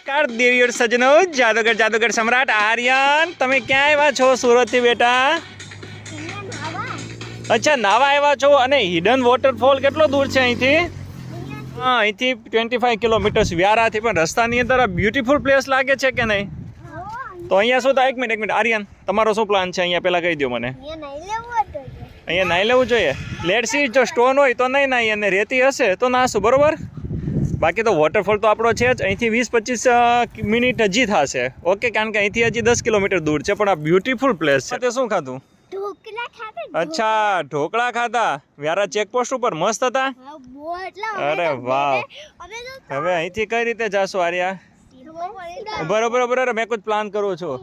નમસ્કાર દેવીર સજ્જનો, જાદુગર જાદુગર સમ્રાટ આર્યન, તમે ક્યાં આવ્યા છો સુરત થી બેટા? અચ્છા, નાવા આવ્યા છો. અને હિડન વોટરફોલ કેટલો દૂર છે અહીંથી? હા, અહીંથી 25 કિલોમીટર્સ વ્યારાથી. પણ રસ્તાની અંદર આ બ્યુટીફુલ પ્લેસ લાગે છે કે નહીં? તો અહીંયા શું થાય? એક મિનિટ આર્યન, તમારો શું પ્લાન છે અહીંયા? પહેલાં કહી દો મને. અહીંયા નાહી લેવું જોઈએ. લેટ સી, જો સ્ટોન હોય તો નહીં નાહી, અને રેતી હશે તો નાશું, બરોબર? બાકી તો વોટરફોલ તો આપણો છે જ. અહીંથી 20-25 મિનિટ હજી થશે, ઓકે? કારણ કે અહીંથી હજી 10 કિલોમીટર દૂર છે. પણ આ બ્યુટીફુલ પ્લેસ છે. તે શું ખાધું? અચ્છા, ઢોકળા ખાધા. વ્યારા ચેકપોસ્ટ ઉપર મસ્ત હતા. અરે વાહ. હવે અહીંથી કઈ રીતે જાશું આર્યા? બરોબર, મેં કોઈ પ્લાન કરું છું.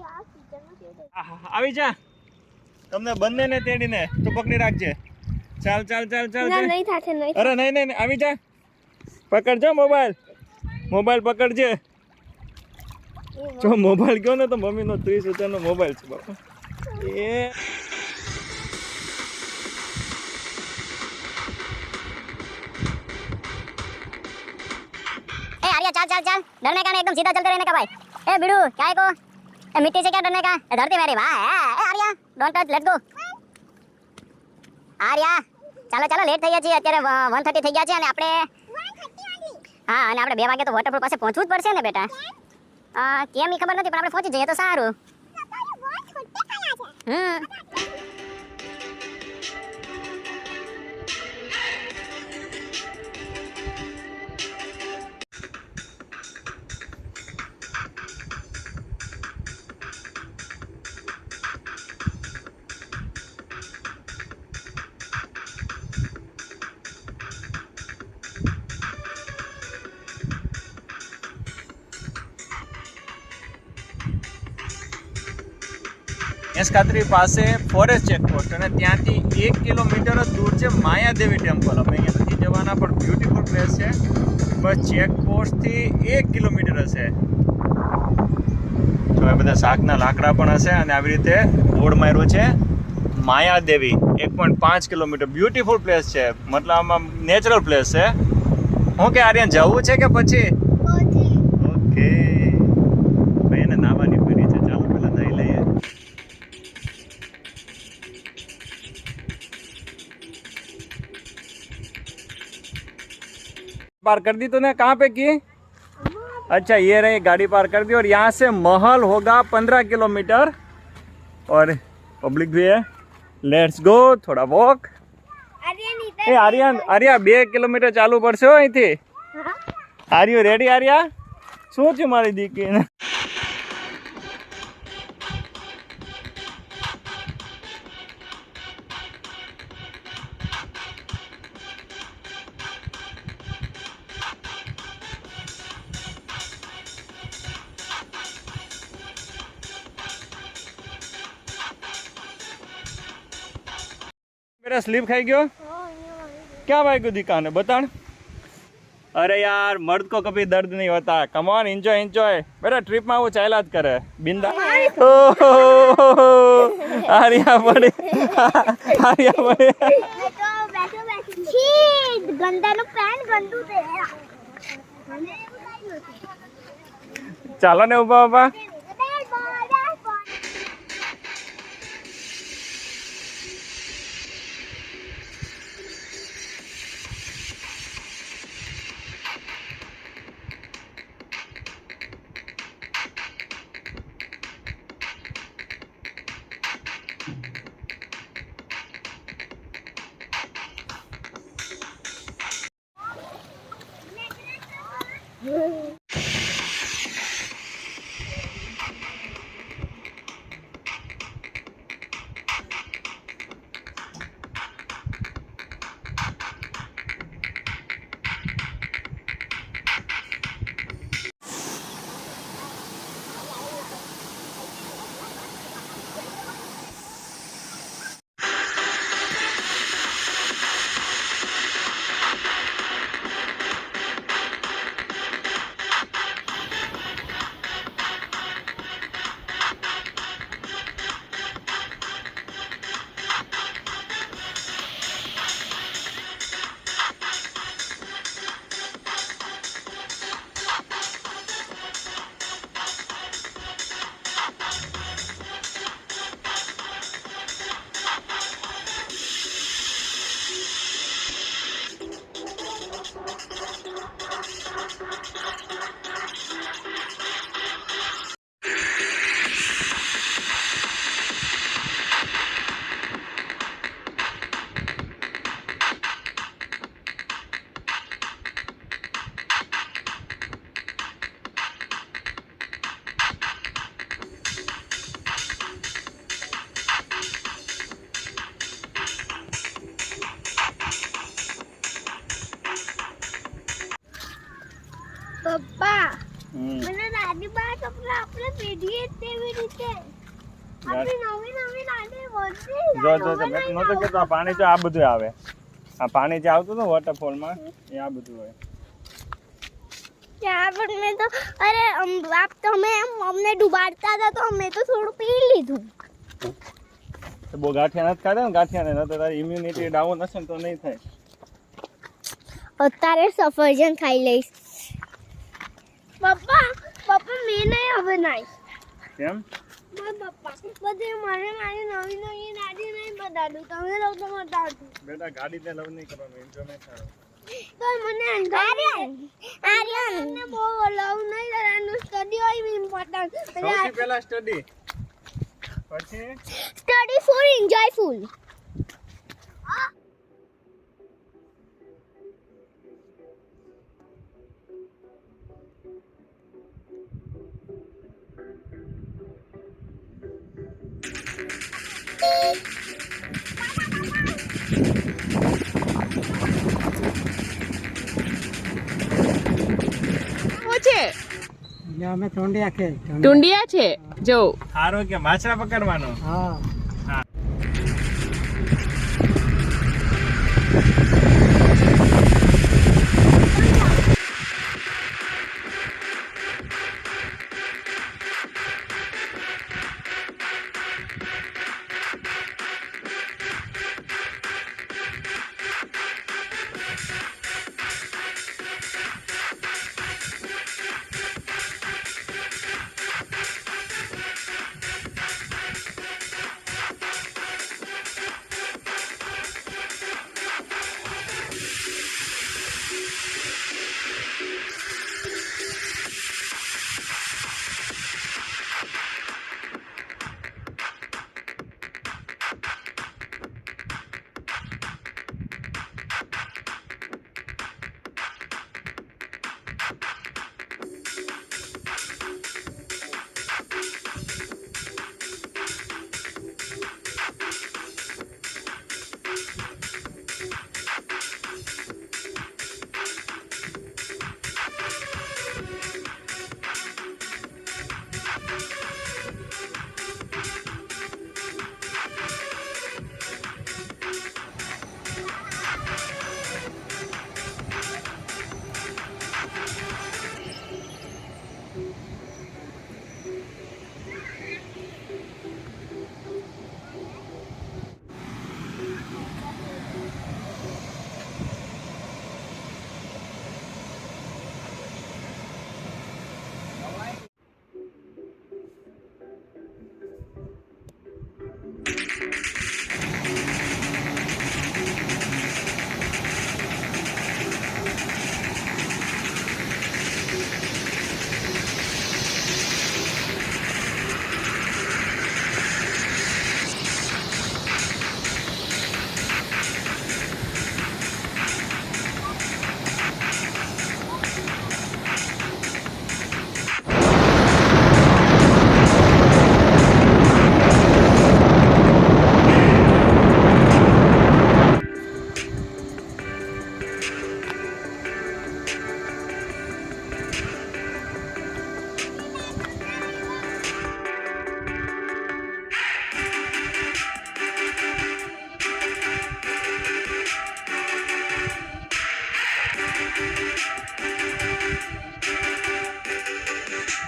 આવી જા, તમને બંનેને તેડીને તો પકડી રાખજે. ચાલ. અરે નહીં, આવી જા. પકડજો મોબાઈલ પકડજે. જો મોબાઈલ ગયો ને તો મમ્મીનો 30,000 નો મોબાઈલ છે બાપા. चल डरने का नहीं, एकदम सीधा चलते रहने का भाई. ए बिडू क्या है को? ए मिट्टी से क्या डरने का? ए धरती मेरी वाह है Arya, don't touch, let's go Arya. ચાલો લેટ થઈ ગયા છે. અત્યારે 1:30 થઈ ગયા છે અને આપણે હા, અને આપણે 2 વાગે તો વોટરફોલ પાસે પહોંચવું જ પડશે ને બેટા. કેમ એ ખબર નથી, પણ આપણે પહોંચી જઈએ તો સારું. એસ ખાતરી પાસે ફોરેસ્ટ ચેકપોસ્ટ, અને ત્યાંથી 1 કિલોમીટર જ દૂર છે માયાદેવી ટેમ્પલ. અમે અહીંયા નથી જવાના, પણ બ્યુટીફુલ પ્લેસ છે. બસ ચેકપોસ્ટથી 1 કિલોમીટર હશે. તો એ બધા શાકના લાકડા પણ હશે. અને આવી રીતે બોર્ડ માર્યો છે માયાદેવી. 1.5 કિલોમીટર. બ્યુટીફુલ પ્લેસ છે, મતલબ આમાં નેચરલ પ્લેસ છે. હું કે આર્યન, જવું છે કે પછી? ઓકે, ભાઈ એને નાવાની પડી છે. ચાલો પહેલાં નાહી લઈએ. पार कर दी तूने? कहाँ पे की? अच्छा, ये रही, गाड़ी पार कर दी. और यहाँ से महल होगा 15 किलोमीटर. और पब्लिक भी है. लेट्स गो, थोड़ा वॉक. आर्यन 2 કિલોમીટર ચાલુ પડશે હો અહીંથી. Are you ready Arya? શું છે મારી દીકરીને? मेरा स्लीप खाई गयो? क्या भाई को दिखाने बतान? अरे यार, मर्द को कभी दर्द नहीं होता. कम ऑन, एंजॉय बेटा. ट्रिप में वो चाहला ज करे बिंदा. आर्या पड़े ગંદાનું પેન ગંદુ છે. ચાલો ને ઉભા. નાની બાત આપણે પેઢીએ તેવી રીતે આપણે નવી નાની બોલતી જો મેં નહોતો કહેતો આ પાણી જો આ બધું આવે આ પાણી જે આવતું હતું વોટરફોલમાં એ આ બધું હોય ત્યાં પણ મેં તો અરે આપ તમે અમને ડુબાડતા હતા તો અમે તો થોડું પી લીધું તો બહુ ગાંઠિયા નથી ખાતા ને ગાંઠિયાને ન તો તારી ઇમ્યુનિટી ડાઉન હશે ને તો નહીં થાય અત્યારે સફરજન ખાઈ લઈશ પપ્પા મેં નહીં હવે નાઈશ કેમ પપ્પા બધે મારી નવી ગાડી નહીં બતાડું તમે લોકો બતાડું બેટા ગાડી ને લવ નહીં કરવાનું એન્જોય કરો તો મને આર્યન ને બહુ લવ નહીં કરવાનું સ્ટડી હોય ઇમ્પોર્ટન્ટ સૌથી પહેલા સ્ટડી પછી સ્ટડી ફોર એન્જોયફુલ અમે ટોંડિયા કે ટુંડિયા છે જો સારો કે માછલા પકડવાનો હા